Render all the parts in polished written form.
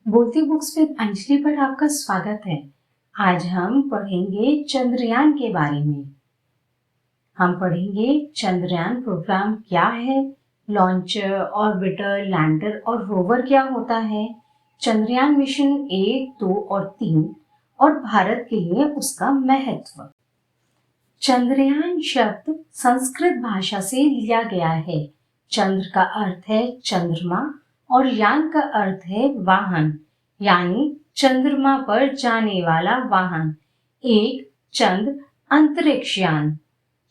बोलती books with Anjali पर आपका स्वागत है। आज हम पढ़ेंगे चंद्रयान के बारे में। हम पढ़ेंगे चंद्रयान प्रोग्राम क्या है, लॉन्चर, ऑर्बिटर, लैंडर और रोवर क्या होता है, चंद्रयान मिशन 1, 2 और 3 और भारत के लिए उसका महत्व। चंद्रयान शब्द संस्कृत भाषा से लिया गया है। चंद्र का अर्थ है चंद्रमा और यान का अर्थ है वाहन, यानी चंद्रमा पर जाने वाला वाहन। एक चंद्र अंतरिक्ष यान।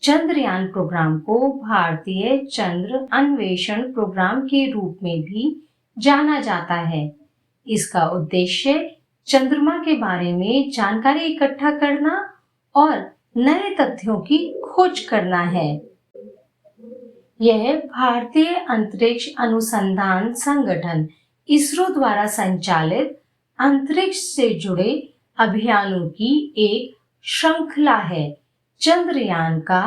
चंद्रयान प्रोग्राम को भारतीय चंद्र अन्वेषण प्रोग्राम के रूप में भी जाना जाता है। इसका उद्देश्य चंद्रमा के बारे में जानकारी इकट्ठा करना और नए तथ्यों की खोज करना है। यह भारतीय अंतरिक्ष अनुसंधान संगठन इसरो द्वारा संचालित अंतरिक्ष से जुड़े अभियानों की एक श्रृंखला है। चंद्रयान का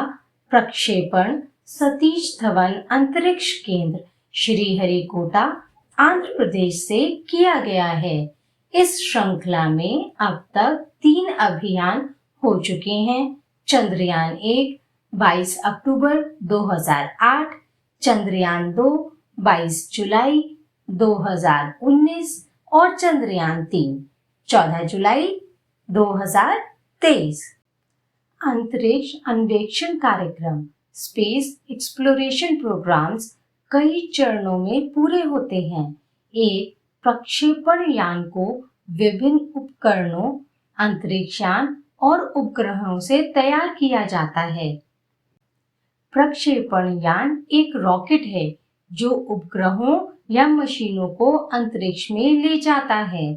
प्रक्षेपण सतीश धवन अंतरिक्ष केंद्र श्रीहरिकोटा आंध्र प्रदेश से किया गया है। इस श्रृंखला में अब तक 3 अभियान हो चुके हैं। चंद्रयान 1 22 अक्टूबर 2008, चंद्रयान 2 22 जुलाई 2019 और चंद्रयान 3 14 जुलाई 2023। अंतरिक्ष अन्वेषण कार्यक्रम स्पेस एक्सप्लोरेशन प्रोग्राम्स कई चरणों में पूरे होते हैं। एक प्रक्षेपण यान को विभिन्न उपकरणों, अंतरिक्षयान और उपग्रहों से तैयार किया जाता है। प्रक्षेपण यान एक रॉकेट है जो उपग्रहों या मशीनों को अंतरिक्ष में ले जाता है।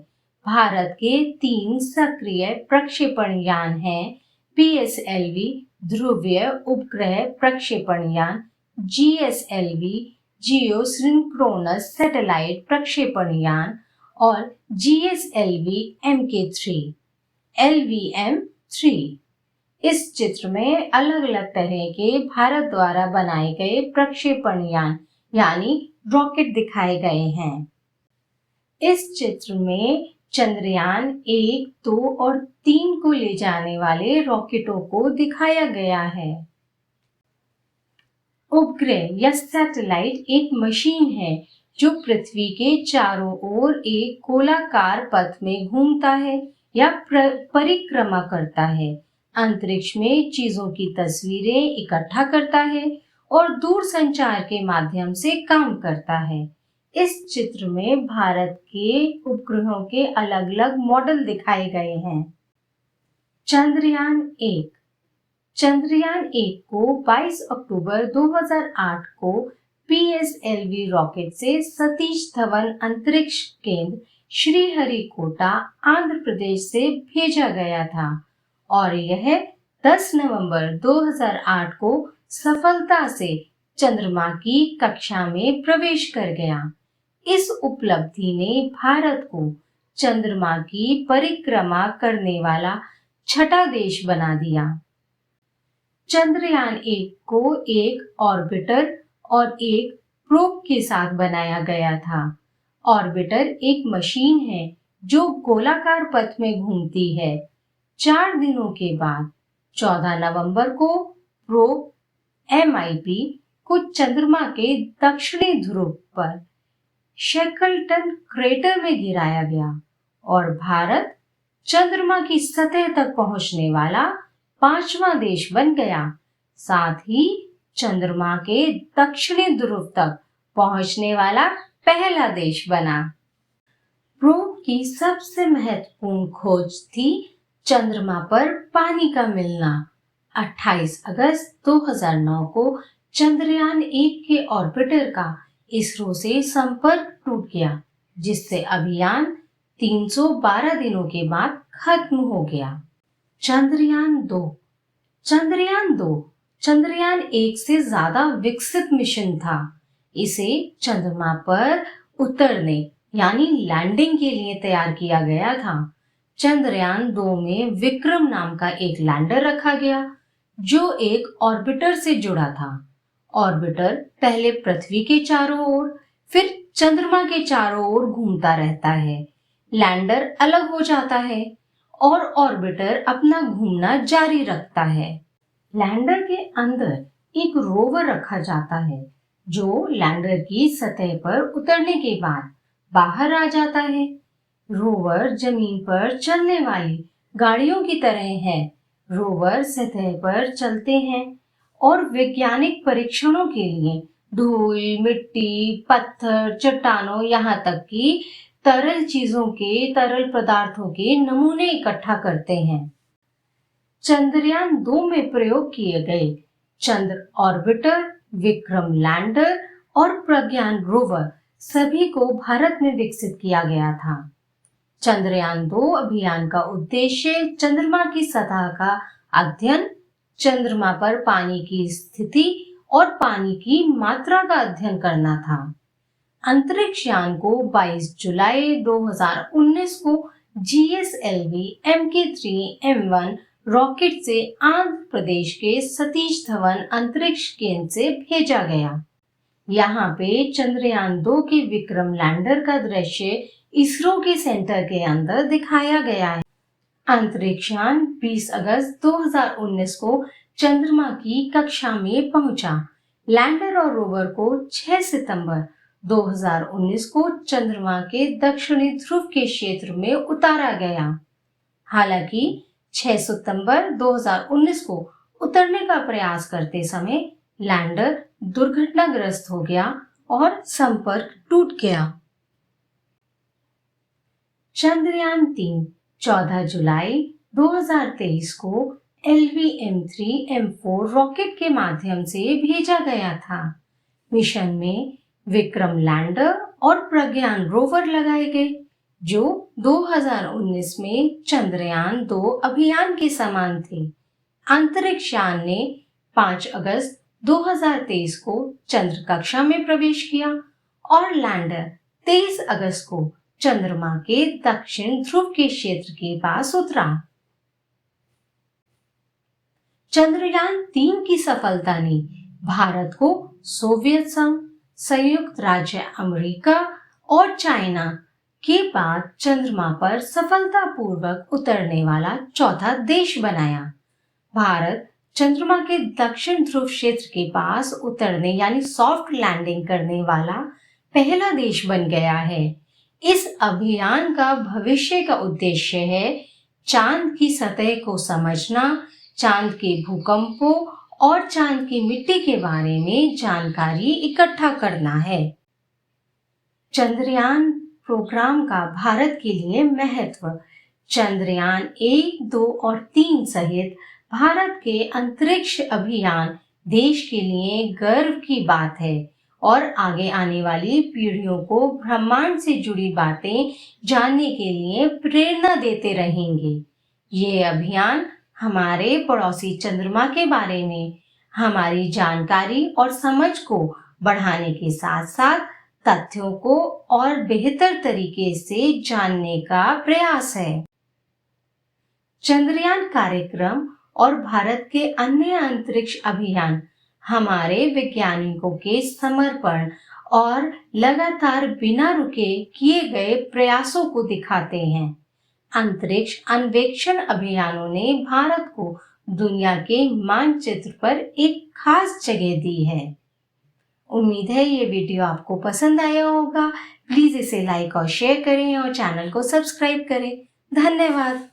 भारत के 3 सक्रिय प्रक्षेपण यान हैं: पीएसएलवी ध्रुवीय उपग्रह प्रक्षेपण यान, जीएसएलवी जियो सिंक्रोनस सैटेलाइट प्रक्षेपण यान और जीएसएलवी MK3 LVM-3। इस चित्र में अलग अलग तरह के भारत द्वारा बनाए गए प्रक्षेपण यान यानी रॉकेट दिखाए गए हैं। इस चित्र में चंद्रयान 1, 2 और 3 को ले जाने वाले रॉकेटों को दिखाया गया है। उपग्रह या सैटेलाइट एक मशीन है जो पृथ्वी के चारों ओर एक गोलाकार पथ में घूमता है या परिक्रमा करता है। अंतरिक्ष में चीजों की तस्वीरें इकट्ठा करता है और दूर संचार के माध्यम से काम करता है। इस चित्र में भारत के उपग्रहों के अलग अलग मॉडल दिखाए गए हैं। चंद्रयान 1 को 22 अक्टूबर 2008 को पीएसएलवी रॉकेट से सतीश धवन अंतरिक्ष केंद्र श्रीहरिकोटा आंध्र प्रदेश से भेजा गया था और यह 10 नवंबर 2008 को सफलता से चंद्रमा की कक्षा में प्रवेश कर गया। इस उपलब्धि ने भारत को चंद्रमा की परिक्रमा करने वाला छठा देश बना दिया। चंद्रयान 1 को एक ऑर्बिटर और एक प्रोब के साथ बनाया गया था। ऑर्बिटर एक मशीन है जो गोलाकार पथ में घूमती है। 4 दिनों के बाद 14 नवंबर को प्रोब MIP को चंद्रमा के दक्षिणी ध्रुव पर शेकलटन क्रेटर में गिराया गया और भारत चंद्रमा की सतह तक पहुंचने वाला 5वां देश बन गया। साथ ही चंद्रमा के दक्षिणी ध्रुव तक पहुंचने वाला पहला देश बना। प्रोब की सबसे महत्वपूर्ण खोज थी चंद्रमा पर पानी का मिलना। 28 अगस्त 2009 को चंद्रयान 1 के ऑर्बिटर का इसरो से संपर्क टूट गया, जिससे अभियान 312 दिनों के बाद खत्म हो गया। चंद्रयान 2 चंद्रयान 1 से ज्यादा विकसित मिशन था। इसे चंद्रमा पर उतरने यानी लैंडिंग के लिए तैयार किया गया था। चंद्रयान 2 में विक्रम नाम का एक लैंडर रखा गया जो एक ऑर्बिटर से जुड़ा था। ऑर्बिटर पहले पृथ्वी के चारों ओर फिर चंद्रमा के चारों ओर घूमता रहता है। लैंडर अलग हो जाता है और ऑर्बिटर अपना घूमना जारी रखता है। लैंडर के अंदर एक रोवर रखा जाता है जो लैंडर की सतह पर उतरने के बाद बाहर आ जाता है। रोवर जमीन पर चलने वाली गाड़ियों की तरह है। रोवर सतह पर चलते हैं और वैज्ञानिक परीक्षणों के लिए धूल, मिट्टी, पत्थर, चट्टानों, यहाँ तक कि तरल पदार्थों के नमूने इकट्ठा करते हैं। चंद्रयान 2 में प्रयोग किए गए चंद्र ऑर्बिटर, विक्रम लैंडर और प्रज्ञान रोवर सभी को भारत में विकसित किया गया था। चंद्रयान 2 अभियान का उद्देश्य चंद्रमा की सतह का अध्ययन, चंद्रमा पर पानी की स्थिति और पानी की मात्रा का अध्ययन करना था। अंतरिक्ष यान को 22 जुलाई 2019 को GSLV Mk3 M1 रॉकेट से आंध्र प्रदेश के सतीश धवन अंतरिक्ष केंद्र से भेजा गया। यहाँ पे चंद्रयान 2 के विक्रम लैंडर का दृश्य इसरो के सेंटर के अंदर दिखाया गया है। अंतरिक्ष यान 20 अगस्त 2019 को चंद्रमा की कक्षा में पहुंचा। लैंडर और रोवर को 6 सितंबर 2019 को चंद्रमा के दक्षिणी ध्रुव के क्षेत्र में उतारा गया। हालांकि 6 सितंबर 2019 को उतरने का प्रयास करते समय लैंडर दुर्घटनाग्रस्त हो गया और संपर्क टूट गया। चंद्रयान 3 14 जुलाई 2023 को LV-M3-M4 रॉकेट के माध्यम से भेजा गया था। मिशन में विक्रम लैंडर और प्रज्ञान रोवर लगाए गए जो 2019 में चंद्रयान 2 अभियान के समान थे। अंतरिक्ष यान ने 5 अगस्त 2023 को चंद्र कक्षा में प्रवेश किया और लैंडर 23 अगस्त को चंद्रमा के दक्षिण ध्रुव के क्षेत्र के पास उतरा। चंद्रयान 3 की सफलता ने भारत को सोवियत संघ, संयुक्त राज्य अमेरिका और चाइना के बाद चंद्रमा पर सफलतापूर्वक उतरने वाला चौथा देश बनाया। भारत चंद्रमा के दक्षिण ध्रुव क्षेत्र के पास उतरने यानी सॉफ्ट लैंडिंग करने वाला पहला देश बन गया है। इस अभियान का भविष्य का उद्देश्य है चांद की सतह को समझना, चांद के भूकंपों और चांद की मिट्टी के बारे में जानकारी इकट्ठा करना है। चंद्रयान प्रोग्राम का भारत के लिए महत्व। चंद्रयान 1, 2 और 3 सहित भारत के अंतरिक्ष अभियान देश के लिए गर्व की बात है और आगे आने वाली पीढ़ियों को ब्रह्मांड से जुड़ी बातें जानने के लिए प्रेरणा देते रहेंगे। ये अभियान हमारे पड़ोसी चंद्रमा के बारे में हमारी जानकारी और समझ को बढ़ाने के साथ साथ तथ्यों को और बेहतर तरीके से जानने का प्रयास है। चंद्रयान कार्यक्रम और भारत के अन्य अंतरिक्ष अभियान हमारे वैज्ञानिकों के समर्पण और लगातार बिना रुके किए गए प्रयासों को दिखाते हैं। अंतरिक्ष अन्वेषण अभियानों ने भारत को दुनिया के मानचित्र पर एक खास जगह दी है। उम्मीद है ये वीडियो आपको पसंद आया होगा। प्लीज इसे लाइक और शेयर करें और चैनल को सब्सक्राइब करें। धन्यवाद।